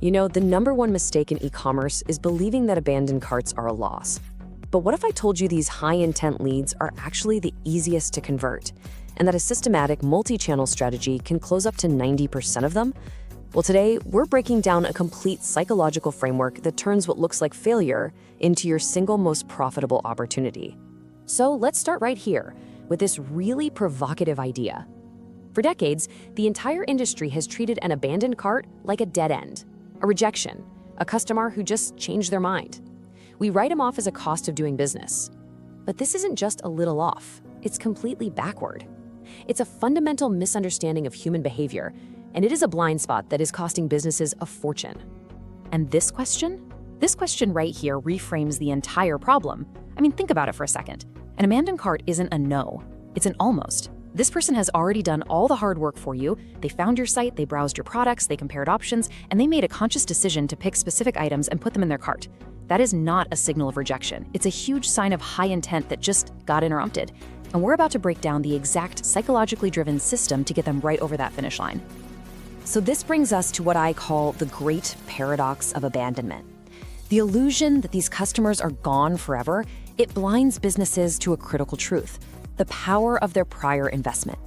You know, the number one mistake in e-commerce is believing that abandoned carts are a loss. But what if I told you these high-intent leads are actually the easiest to convert, and that a systematic multi-channel strategy can close up to 90% of them? Well, today, we're breaking down a complete psychological framework that turns what looks like failure into your single most profitable opportunity. So let's start right here with this really provocative idea. For decades, the entire industry has treated an abandoned cart like a dead end, a rejection, a customer who just changed their mind. We write them off as a cost of doing business. But this isn't just a little off, it's completely backward. It's a fundamental misunderstanding of human behavior, and it is a blind spot that is costing businesses a fortune. And this question right here reframes the entire problem. I mean, think about it for a second. An abandoned cart isn't a no, it's an almost. This person has already done all the hard work for you. They found your site, they browsed your products, they compared options, and they made a conscious decision to pick specific items and put them in their cart. That is not a signal of rejection. It's a huge sign of high intent that just got interrupted. And we're about to break down the exact psychologically driven system to get them right over that finish line. So this brings us to what I call the great paradox of abandonment. The illusion that these customers are gone forever, it blinds businesses to a critical truth: the power of their prior investment.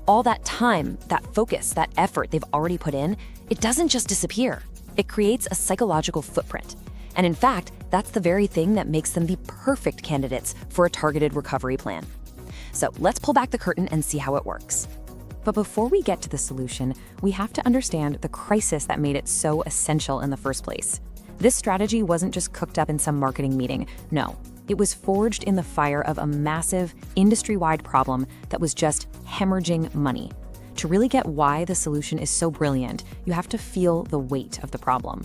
All that time, that focus, that effort they've already put in, it doesn't just disappear. It creates a psychological footprint. And in fact, that's the very thing that makes them the perfect candidates for a targeted recovery plan. So let's pull back the curtain and see how it works. But before we get to the solution, we have to understand the crisis that made it so essential in the first place. This strategy wasn't just cooked up in some marketing meeting. No, it was forged in the fire of a massive, industry-wide problem that was just hemorrhaging money. To really get why the solution is so brilliant, you have to feel the weight of the problem.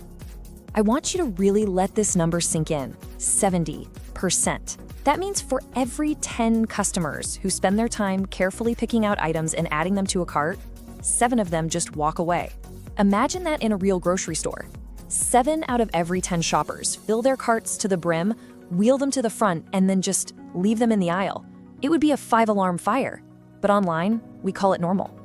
I want you to really let this number sink in: 70%. That means for every 10 customers who spend their time carefully picking out items and adding them to a cart, 7 of them just walk away. Imagine that in a real grocery store. 7 out of every 10 shoppers fill their carts to the brim, wheel them to the front, and then just leave them in the aisle. It would be a 5-alarm fire. But online, we call it normal.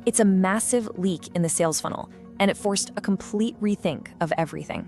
It's a massive leak in the sales funnel, and it forced a complete rethink of everything.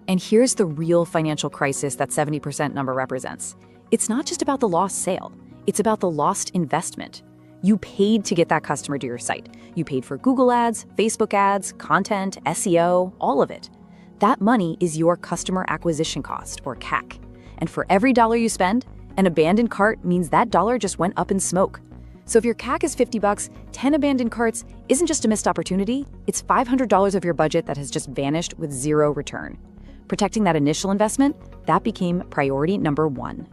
And here's the real financial crisis that 70% number represents. It's not just about the lost sale, it's about the lost investment. You paid to get that customer to your site. You paid for Google ads, Facebook ads, content, SEO, all of it. That money is your customer acquisition cost, or CAC. And for every dollar you spend, an abandoned cart means that dollar just went up in smoke. So if your CAC is $50, 10 abandoned carts isn't just a missed opportunity, it's $500 of your budget that has just vanished with zero return. Protecting that initial investment, that became priority number 1.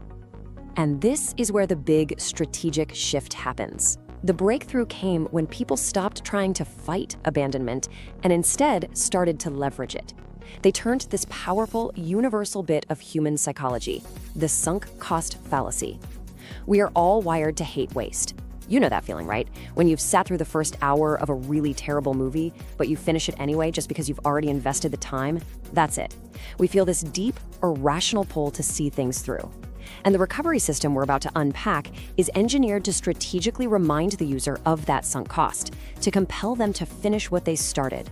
And this is where the big strategic shift happens. The breakthrough came when people stopped trying to fight abandonment and instead started to leverage it. They turned to this powerful, universal bit of human psychology, the sunk cost fallacy. We are all wired to hate waste. You know that feeling, right? When you've sat through the first hour of a really terrible movie, but you finish it anyway just because you've already invested the time? That's it. We feel this deep, irrational pull to see things through. And the recovery system we're about to unpack is engineered to strategically remind the user of that sunk cost, to compel them to finish what they started.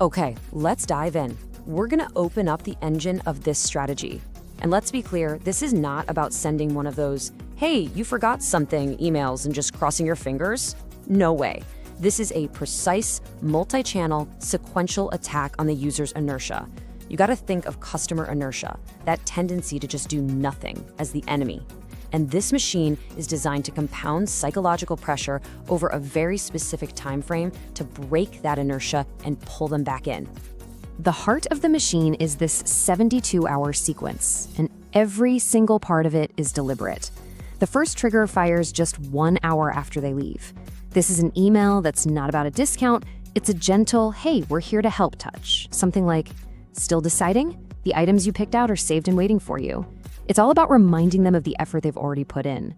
Okay, let's dive in. We're gonna open up the engine of this strategy. And let's be clear, this is not about sending one of those, "Hey, you forgot something" emails and just crossing your fingers. No way. This is a precise, multi-channel, sequential attack on the user's inertia. You gotta think of customer inertia, that tendency to just do nothing, as the enemy. And this machine is designed to compound psychological pressure over a very specific time frame to break that inertia and pull them back in. The heart of the machine is this 72-hour sequence, and every single part of it is deliberate. The first trigger fires just 1 hour after they leave. This is an email that's not about a discount. It's a gentle, "Hey, we're here to help" touch. Something like, "Still deciding? The items you picked out are saved and waiting for you." It's all about reminding them of the effort they've already put in.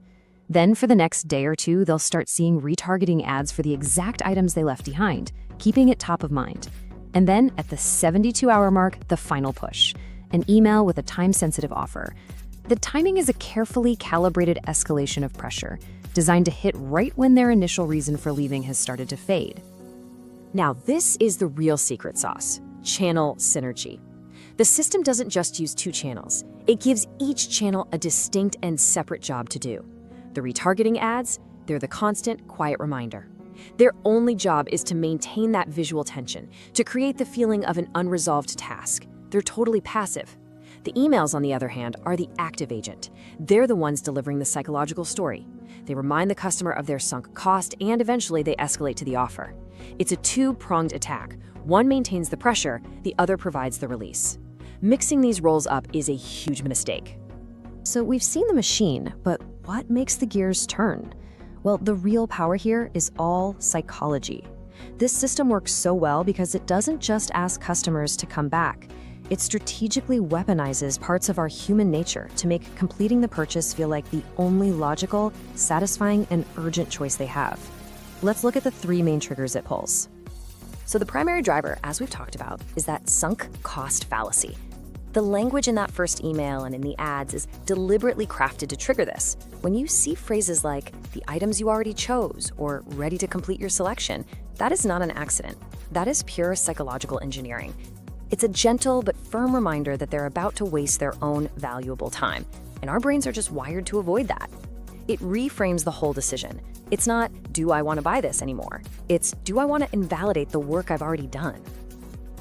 Then for the next day or two, they'll start seeing retargeting ads for the exact items they left behind, keeping it top of mind. And then at the 72-hour mark, the final push, an email with a time-sensitive offer. The timing is a carefully calibrated escalation of pressure, designed to hit right when their initial reason for leaving has started to fade. Now, this is the real secret sauce. channel synergy. The system doesn't just use two channels. It gives each channel a distinct and separate job to do. The retargeting ads, they're the constant, quiet reminder. Their only job is to maintain that visual tension, to create the feeling of an unresolved task. They're totally passive. The emails, on the other hand, are the active agent. They're the ones delivering the psychological story. They remind the customer of their sunk cost, and eventually they escalate to the offer. It's a two-pronged attack. One maintains the pressure, the other provides the release. Mixing these roles up is a huge mistake. So we've seen the machine, but what makes the gears turn? Well, the real power here is all psychology. This system works so well because it doesn't just ask customers to come back. It strategically weaponizes parts of our human nature to make completing the purchase feel like the only logical, satisfying, and urgent choice they have. Let's look at the three main triggers it pulls. So the primary driver, as we've talked about, is that sunk cost fallacy. The language in that first email and in the ads is deliberately crafted to trigger this. When you see phrases like, the items you already chose, or ready to complete your selection, that is not an accident. That is pure psychological engineering. It's a gentle but firm reminder that they're about to waste their own valuable time, and our brains are just wired to avoid that. It reframes the whole decision. It's not, do I want to buy this anymore? It's, do I want to invalidate the work I've already done?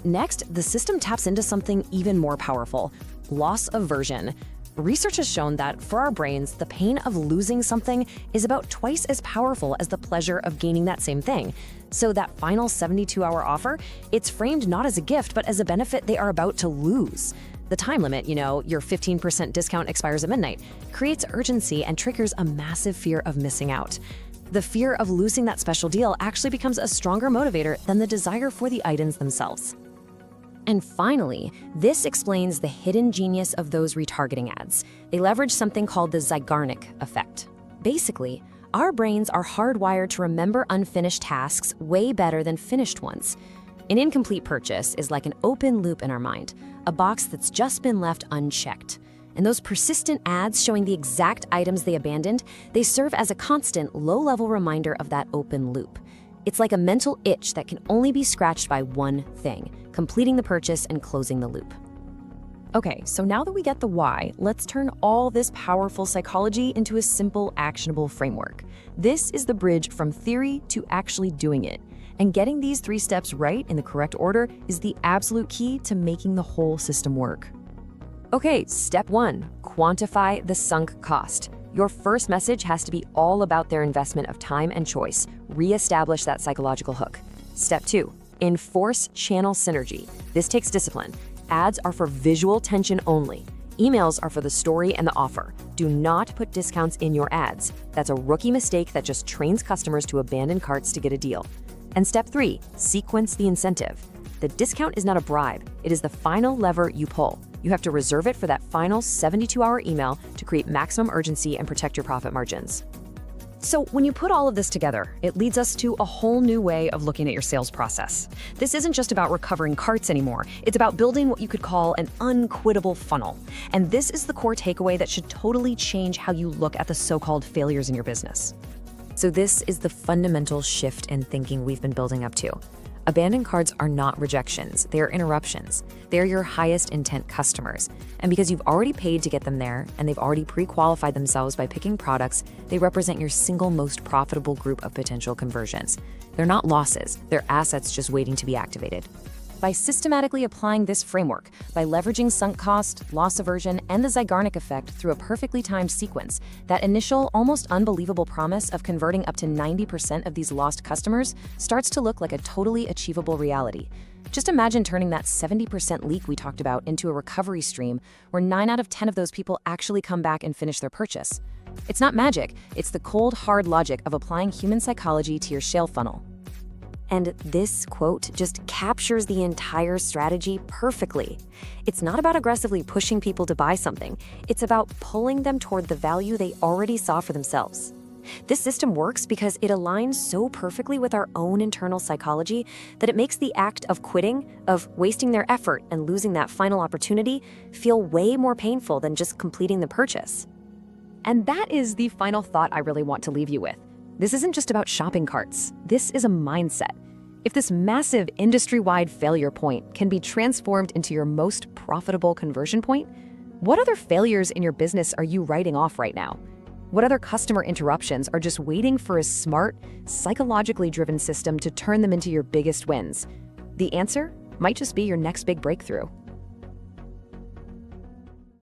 Next, the system taps into something even more powerful, loss aversion. Research has shown that for our brains, the pain of losing something is about twice as powerful as the pleasure of gaining that same thing. So that final 72-hour offer, it's framed not as a gift, but as a benefit they are about to lose. The time limit, your 15% discount expires at midnight, creates urgency and triggers a massive fear of missing out. The fear of losing that special deal actually becomes a stronger motivator than the desire for the items themselves. And finally, this explains the hidden genius of those retargeting ads. They leverage something called the Zeigarnik effect. Basically, our brains are hardwired to remember unfinished tasks way better than finished ones. An incomplete purchase is like an open loop in our mind, a box that's just been left unchecked. And those persistent ads showing the exact items they abandoned, they serve as a constant, low-level reminder of that open loop. It's like a mental itch that can only be scratched by one thing: completing the purchase and closing the loop. Okay, so now that we get the why, let's turn all this powerful psychology into a simple, actionable framework. This is the bridge from theory to actually doing it. And getting these 3 steps right in the correct order is the absolute key to making the whole system work. Okay, step 1, quantify the sunk cost. Your first message has to be all about their investment of time and choice. Reestablish that psychological hook. Step 2, enforce channel synergy. This takes discipline. Ads are for visual tension only. Emails are for the story and the offer. Do not put discounts in your ads. That's a rookie mistake that just trains customers to abandon carts to get a deal. And step 3, sequence the incentive. The discount is not a bribe. It is the final lever you pull. You have to reserve it for that final 72-hour email to create maximum urgency and protect your profit margins. So when you put all of this together, it leads us to a whole new way of looking at your sales process. This isn't just about recovering carts anymore. It's about building what you could call an unquittable funnel. And this is the core takeaway that should totally change how you look at the so-called failures in your business. So this is the fundamental shift in thinking we've been building up to. Abandoned carts are not rejections, they are interruptions. They're your highest intent customers. And because you've already paid to get them there, and they've already pre-qualified themselves by picking products, they represent your single most profitable group of potential conversions. They're not losses, they're assets just waiting to be activated. By systematically applying this framework, by leveraging sunk cost, loss aversion, and the Zeigarnik effect through a perfectly timed sequence, that initial, almost unbelievable promise of converting up to 90% of these lost customers starts to look like a totally achievable reality. Just imagine turning that 70% leak we talked about into a recovery stream where 9 out of 10 of those people actually come back and finish their purchase. It's not magic, it's the cold, hard logic of applying human psychology to your sale funnel. And this quote just captures the entire strategy perfectly. It's not about aggressively pushing people to buy something. It's about pulling them toward the value they already saw for themselves. This system works because it aligns so perfectly with our own internal psychology that it makes the act of quitting, of wasting their effort and losing that final opportunity, feel way more painful than just completing the purchase. And that is the final thought I really want to leave you with. This isn't just about shopping carts. This is a mindset. If this massive industry-wide failure point can be transformed into your most profitable conversion point, what other failures in your business are you writing off right now? What other customer interruptions are just waiting for a smart, psychologically driven system to turn them into your biggest wins? The answer might just be your next big breakthrough.